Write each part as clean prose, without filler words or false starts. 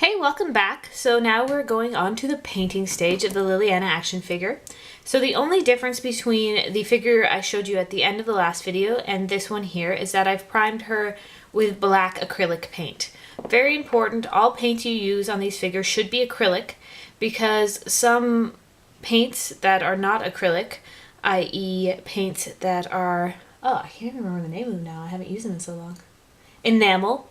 Hey, welcome back. So now we're going on to the painting stage of the Leliana action figure. So the only difference between the figure I showed you at the end of the last video and this one here is that I've primed her with black acrylic paint. Very important, all paint you use on these figures should be acrylic because some paints that are not acrylic, i.e. paints that are, I can't even remember the name of them now, I haven't used them in so long. Enamel.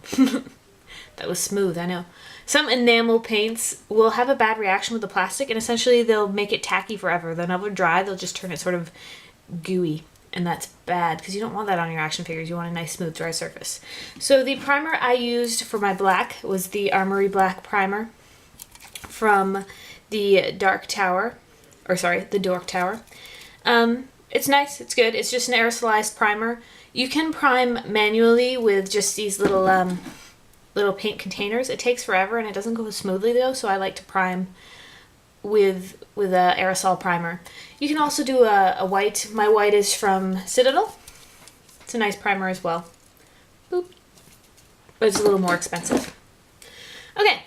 That was smooth, I know. Some enamel paints will have a bad reaction with the plastic and essentially they'll make it tacky forever. They'll never dry, they'll just turn it sort of gooey. And that's bad because you don't want that on your action figures. You want a nice smooth dry surface. So the primer I used for my black was the Armory Black primer from the Dark Tower. The Dork Tower. It's nice, it's good. It's just an aerosolized primer. You can prime manually with just these little paint containers. It takes forever and it doesn't go smoothly though, so I like to prime with a aerosol primer. You can also do a white. My white is from Citadel. It's a nice primer as well. Boop. But it's a little more expensive. Okay,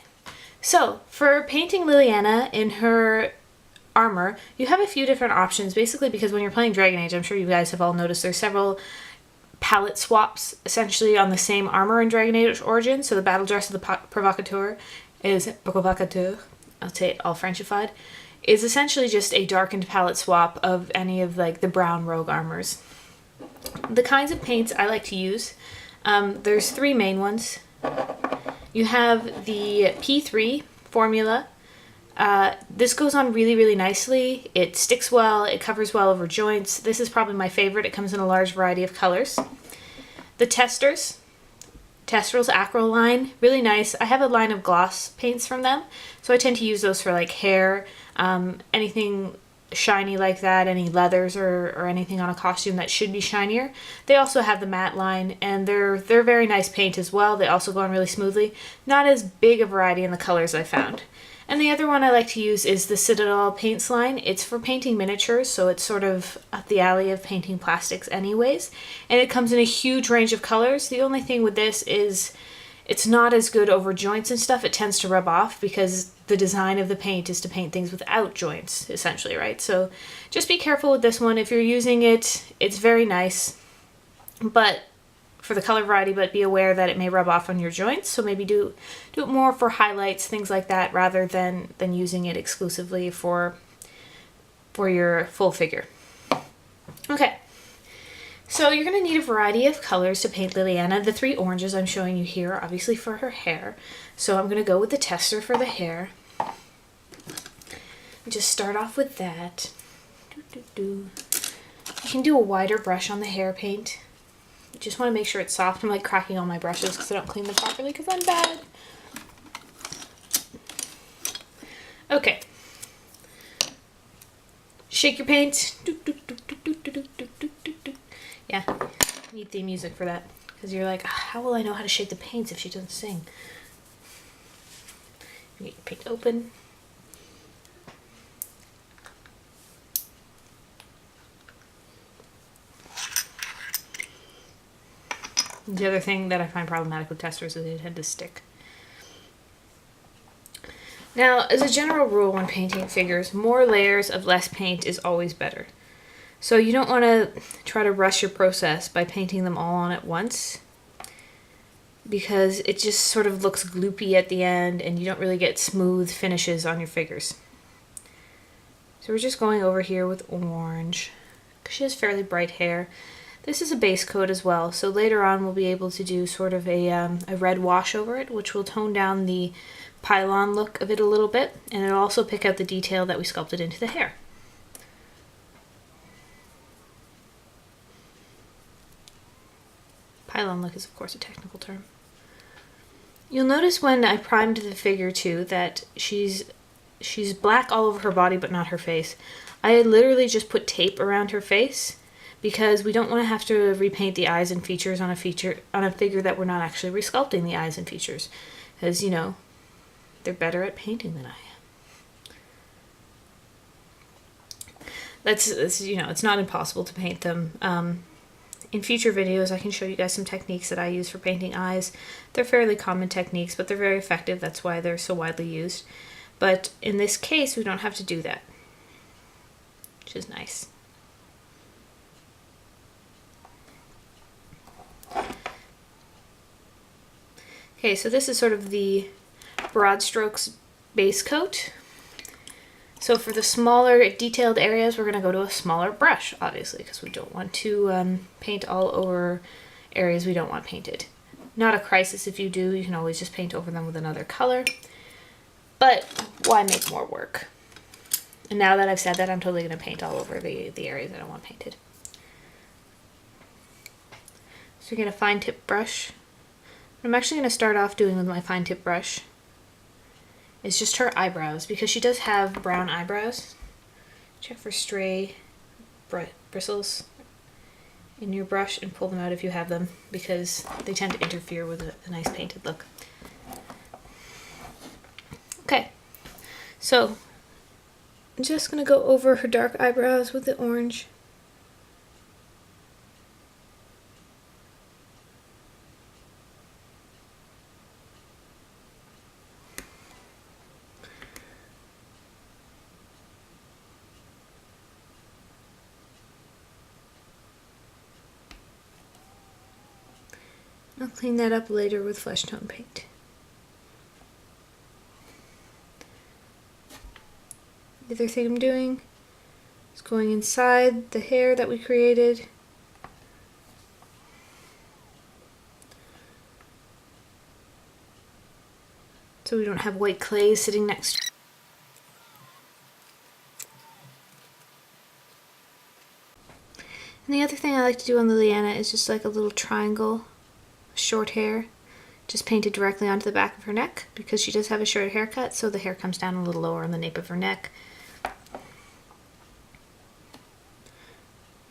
so for painting Leliana in her armor, you have a few different options, basically because when you're playing Dragon Age, I'm sure you guys have all noticed there's several palette swaps essentially on the same armor in Dragon Age Origins. So the battle dress of the Provocateur is I'll say it all Frenchified, is essentially just a darkened palette swap of any of like the brown rogue armors. The kinds of paints I like to use, there's three main ones. You have the P3 formula. This goes on really, really nicely. It sticks well, it covers well over joints. This is probably my favorite. It comes in a large variety of colors. The Testral's Acryl line, really nice. I have a line of gloss paints from them, so I tend to use those for like hair, anything shiny like that, any leathers or anything on a costume that should be shinier. They also have the matte line, and they're very nice paint as well. They also go on really smoothly. Not as big a variety in the colors I found. And the other one I like to use is the Citadel paints line. It's for painting miniatures, so it's sort of up the alley of painting plastics anyways. And it comes in a huge range of colors. The only thing with this is it's not as good over joints and stuff. It tends to rub off because the design of the paint is to paint things without joints, essentially, right? So just be careful with this one. If you're using it, it's very nice, but for the color variety, but be aware that it may rub off on your joints. So maybe do it more for highlights, things like that, rather than using it exclusively for your full figure. Okay, so you're going to need a variety of colors to paint Leliana. The three oranges I'm showing you here are obviously for her hair. So I'm going to go with the tester for the hair. Just start off with that. You can do a wider brush on the hair paint. Just want to make sure it's soft. I'm like cracking all my brushes because I don't clean them properly because I'm bad. Okay. Shake your paint. Yeah, need theme music for that because you're like, how will I know how to shake the paints if she doesn't sing? You get your paint open. The other thing that I find problematic with testers is they tend to stick. Now, as a general rule when painting figures, more layers of less paint is always better. So you don't want to try to rush your process by painting them all on at once, because it just sort of looks gloopy at the end and you don't really get smooth finishes on your figures. So we're just going over here with orange, because she has fairly bright hair. This is a base coat as well, so later on we'll be able to do sort of a red wash over it, which will tone down the pylon look of it a little bit, and it'll also pick out the detail that we sculpted into the hair. Pylon look is of course a technical term. You'll notice when I primed the figure too that she's black all over her body but not her face. I had literally just put tape around her face, because we don't want to have to repaint the eyes and features on a figure that we're not actually resculpting the eyes and features, because you know they're better at painting than I am. That's you know, it's not impossible to paint them. in future videos I can show you guys some techniques that I use for painting eyes. They're fairly common techniques, but they're very effective. That's why they're so widely used. But in this case, we don't have to do that, which is nice. Okay, so this is sort of the broad strokes base coat. So for the smaller detailed areas, we're going to go to a smaller brush, obviously, because we don't want to paint all over areas we don't want painted. Not a crisis if you do, you can always just paint over them with another color. But why make more work? And now that I've said that, I'm totally going to paint all over the areas I don't want painted. So you're going to fine tip brush. What I'm actually going to start off doing with my fine tip brush is just her eyebrows, because she does have brown eyebrows. Check for stray bristles in your brush and pull them out if you have them, because they tend to interfere with a nice painted look. Okay, so I'm just going to go over her dark eyebrows with the orange. I'll clean that up later with flesh tone paint. The other thing I'm doing is going inside the hair that we created. So we don't have white clay sitting next to it. And the other thing I like to do on Leliana is just like a little triangle, short hair, just painted directly onto the back of her neck, because she does have a short haircut, so the hair comes down a little lower on the nape of her neck.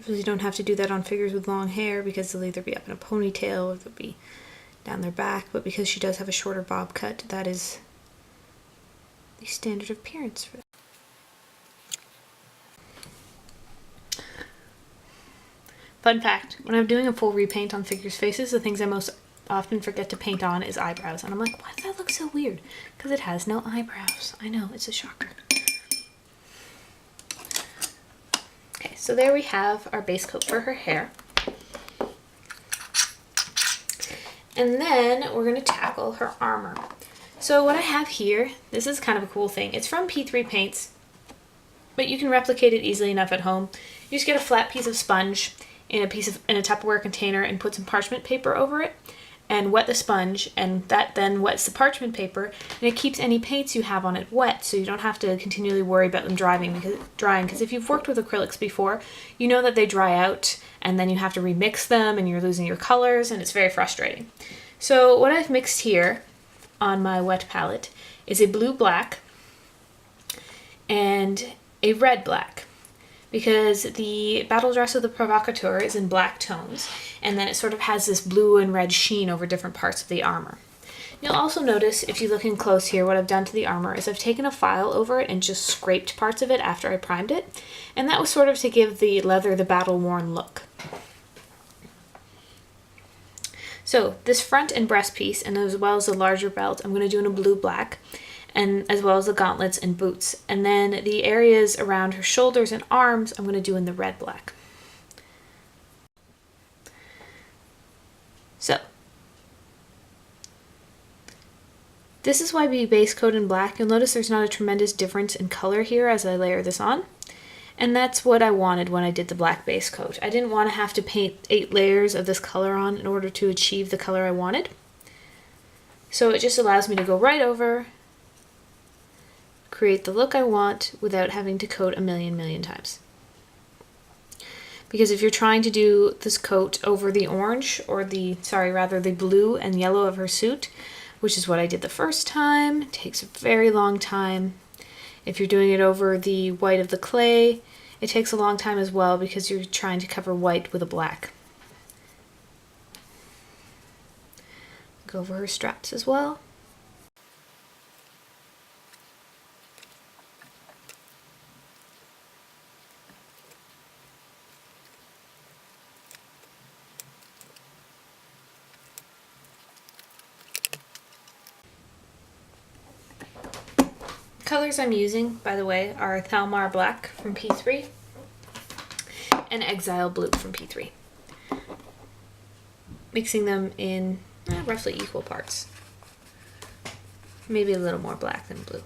You don't have to do that on figures with long hair, because they'll either be up in a ponytail or they'll be down their back, but because she does have a shorter bob cut, that is the standard appearance for that. Fun fact, when I'm doing a full repaint on figures' faces, the things I most often forget to paint on is eyebrows. And I'm like, why does that look so weird? Because it has no eyebrows. I know, it's a shocker. Okay, so there we have our base coat for her hair. And then we're going to tackle her armor. So what I have here, this is kind of a cool thing. It's from P3 Paints, but you can replicate it easily enough at home. You just get a flat piece of sponge in a Tupperware container and put some parchment paper over it and wet the sponge, and that then wets the parchment paper, and it keeps any paints you have on it wet, so you don't have to continually worry about them drying, because if you've worked with acrylics before, you know that they dry out and then you have to remix them and you're losing your colors, and it's very frustrating. So what I've mixed here on my wet palette is a blue-black and a red-black, because the Battle Dress of the Provocateur is in black tones, and then it sort of has this blue and red sheen over different parts of the armor. You'll also notice, if you look in close here, what I've done to the armor is I've taken a file over it and just scraped parts of it after I primed it, and that was sort of to give the leather the battle-worn look. So this front and breast piece, and as well as the larger belt, I'm going to do in a blue-black, and as well as the gauntlets and boots. And then the areas around her shoulders and arms, I'm going to do in the red-black. So this is why we base coat in black. You'll notice there's not a tremendous difference in color here as I layer this on. And that's what I wanted when I did the black base coat. I didn't want to have to paint 8 layers of this color on in order to achieve the color I wanted. So it just allows me to go right over, create the look I want without having to coat a million times. Because if you're trying to do this coat over the orange, or the blue and yellow of her suit, which is what I did the first time, it takes a very long time. If you're doing it over the white of the clay, it takes a long time as well, because you're trying to cover white with a black. Go over her straps as well. Colors I'm using, by the way, are Thalmar Black from P3 and Exile Blue from P3. Mixing them in roughly equal parts. Maybe a little more black than blue.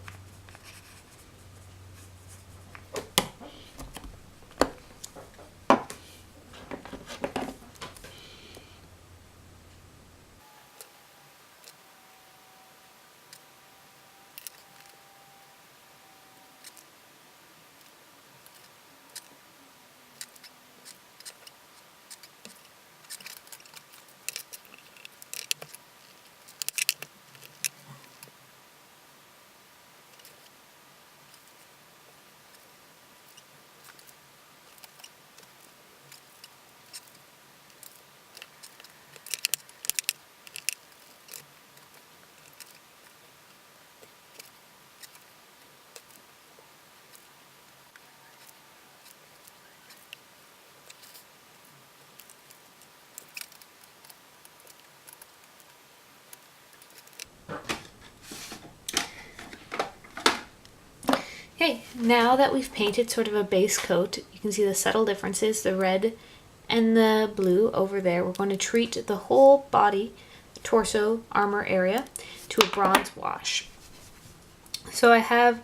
Okay, now that we've painted sort of a base coat, you can see the subtle differences, the red and the blue over there. We're going to treat the whole body, torso, armor area to a bronze wash. So I have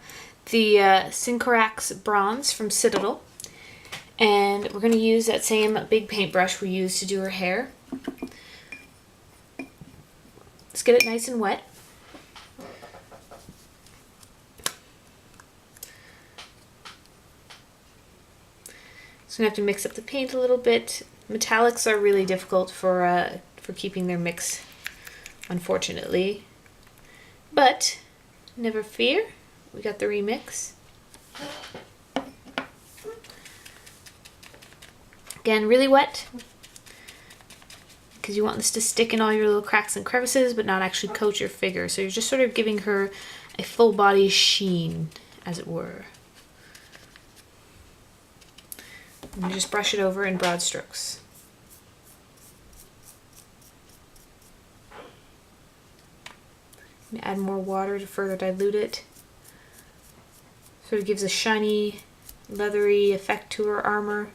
the Sycorax Bronze from Citadel, and we're going to use that same big paintbrush we used to do her hair. Let's get it nice and wet. So I'm going to have to mix up the paint a little bit. Metallics are really difficult for keeping their mix, unfortunately. But never fear, we got the remix. Again, really wet, because you want this to stick in all your little cracks and crevices, but not actually coat your figure. So you're just sort of giving her a full body sheen, as it were. And just brush it over in broad strokes. Add more water to further dilute it. Sort of gives a shiny, leathery effect to her armor.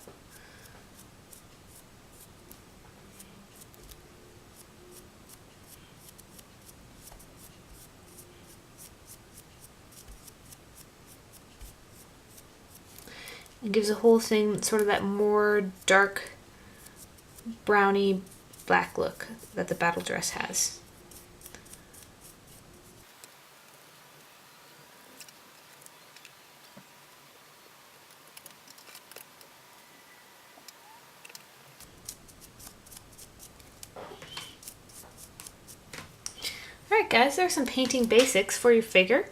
It gives the whole thing sort of that more dark browny black look that the battle dress has. Alright guys, there are some painting basics for your figure.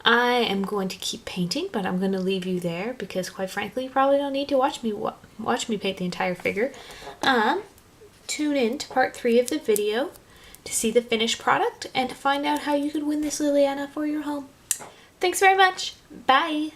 I am going to keep painting, but I'm going to leave you there because, quite frankly, you probably don't need to watch me paint the entire figure. Tune in to part 3 of the video to see the finished product and to find out how you could win this Leliana for your home. Thanks very much. Bye!